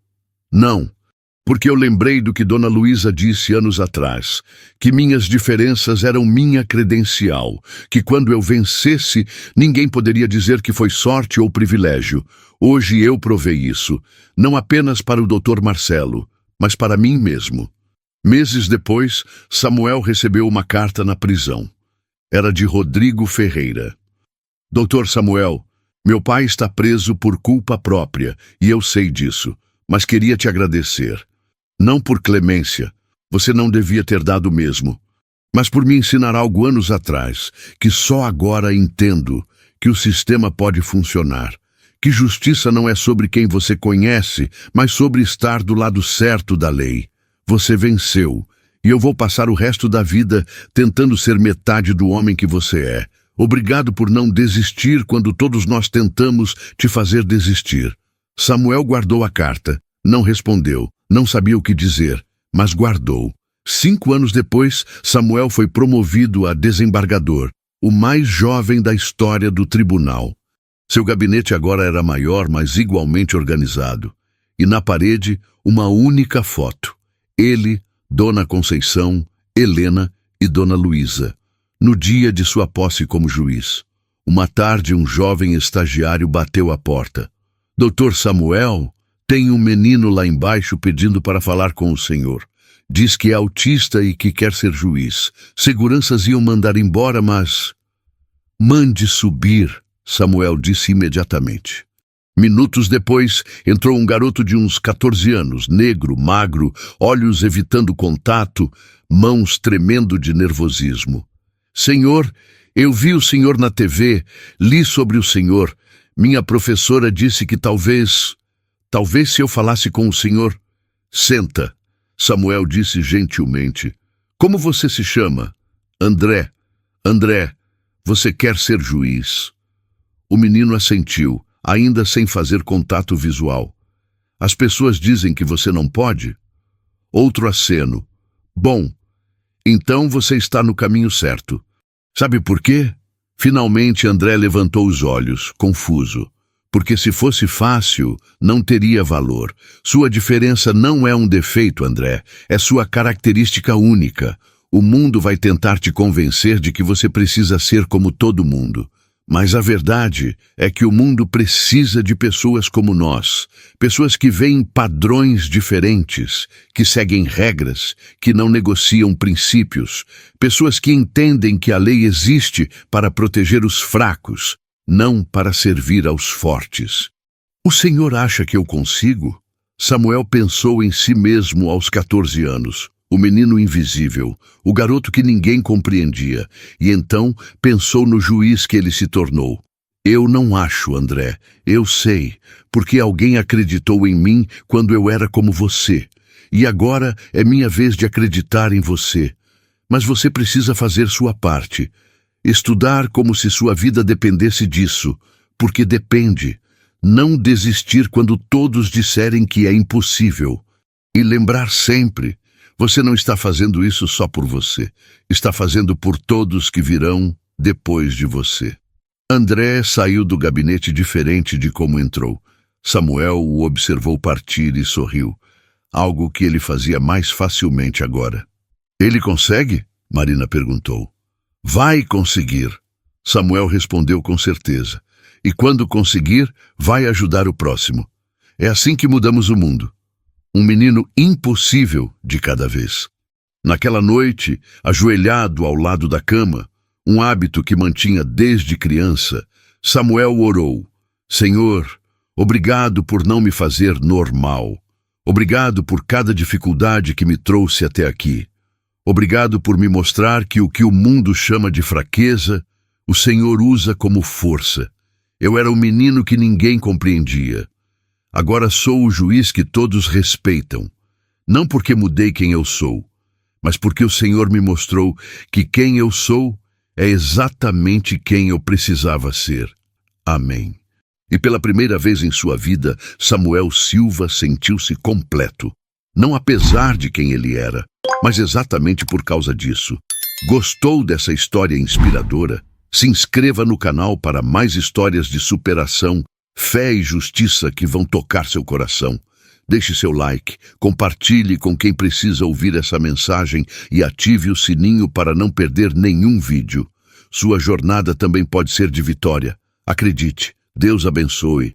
Não, porque eu lembrei do que Dona Luísa disse anos atrás, que minhas diferenças eram minha credencial, que quando eu vencesse, ninguém poderia dizer que foi sorte ou privilégio. Hoje eu provei isso, não apenas para o Dr. Marcelo, mas para mim mesmo. Meses depois, Samuel recebeu uma carta na prisão. Era de Rodrigo Ferreira. Dr. Samuel, meu pai está preso por culpa própria, e eu sei disso, mas queria te agradecer. Não por clemência, você não devia ter dado mesmo, mas por me ensinar algo anos atrás, que só agora entendo que o sistema pode funcionar, que justiça não é sobre quem você conhece, mas sobre estar do lado certo da lei. Você venceu, e eu vou passar o resto da vida tentando ser metade do homem que você é. Obrigado por não desistir quando todos nós tentamos te fazer desistir. Samuel guardou a carta. Não respondeu, não sabia o que dizer, mas guardou. 5 anos depois, Samuel foi promovido a desembargador, o mais jovem da história do tribunal. Seu gabinete agora era maior, mas igualmente organizado. E na parede, uma única foto. Ele, Dona Conceição, Helena e Dona Luísa. No dia de sua posse como juiz. Uma tarde, um jovem estagiário bateu à porta. Doutor Samuel, tem um menino lá embaixo pedindo para falar com o senhor. Diz que é autista e que quer ser juiz. Seguranças iam mandar embora, mas... Mande subir, Samuel disse imediatamente. Minutos depois, entrou um garoto de uns 14 anos, negro, magro, olhos evitando contato, mãos tremendo de nervosismo. Senhor, eu vi o senhor na TV, li sobre o senhor. Minha professora disse que talvez se eu falasse com o senhor... Senta, Samuel disse gentilmente. Como você se chama? André. André, você quer ser juiz? O menino assentiu, ainda sem fazer contato visual. As pessoas dizem que você não pode? Outro aceno. Bom, então você está no caminho certo. Sabe por quê? Finalmente André levantou os olhos, confuso. Porque se fosse fácil, não teria valor. Sua diferença não é um defeito, André. É sua característica única. O mundo vai tentar te convencer de que você precisa ser como todo mundo. Mas a verdade é que o mundo precisa de pessoas como nós, pessoas que veem padrões diferentes, que seguem regras, que não negociam princípios, pessoas que entendem que a lei existe para proteger os fracos, não para servir aos fortes. O senhor acha que eu consigo? Samuel pensou em si mesmo aos 14 anos. O menino invisível, o garoto que ninguém compreendia, e então pensou no juiz que ele se tornou. Eu não acho, André, eu sei, porque alguém acreditou em mim quando eu era como você, e agora é minha vez de acreditar em você. Mas você precisa fazer sua parte, estudar como se sua vida dependesse disso, porque depende. Não desistir quando todos disserem que é impossível, e lembrar sempre: você não está fazendo isso só por você. Está fazendo por todos que virão depois de você. André saiu do gabinete diferente de como entrou. Samuel o observou partir e sorriu. Algo que ele fazia mais facilmente agora. Ele consegue? Marina perguntou. Vai conseguir. Samuel respondeu com certeza. E quando conseguir, vai ajudar o próximo. É assim que mudamos o mundo. Um menino impossível de cada vez. Naquela noite, ajoelhado ao lado da cama, um hábito que mantinha desde criança, Samuel orou: Senhor, obrigado por não me fazer normal. Obrigado por cada dificuldade que me trouxe até aqui. Obrigado por me mostrar que o mundo chama de fraqueza, o Senhor usa como força. Eu era um menino que ninguém compreendia. Agora sou o juiz que todos respeitam. Não porque mudei quem eu sou, mas porque o Senhor me mostrou que quem eu sou é exatamente quem eu precisava ser. Amém. E pela primeira vez em sua vida, Samuel Silva sentiu-se completo. Não apesar de quem ele era, mas exatamente por causa disso. Gostou dessa história inspiradora? Se inscreva no canal para mais histórias de superação, fé e justiça que vão tocar seu coração. Deixe seu like, compartilhe com quem precisa ouvir essa mensagem e ative o sininho para não perder nenhum vídeo. Sua jornada também pode ser de vitória. Acredite, Deus abençoe.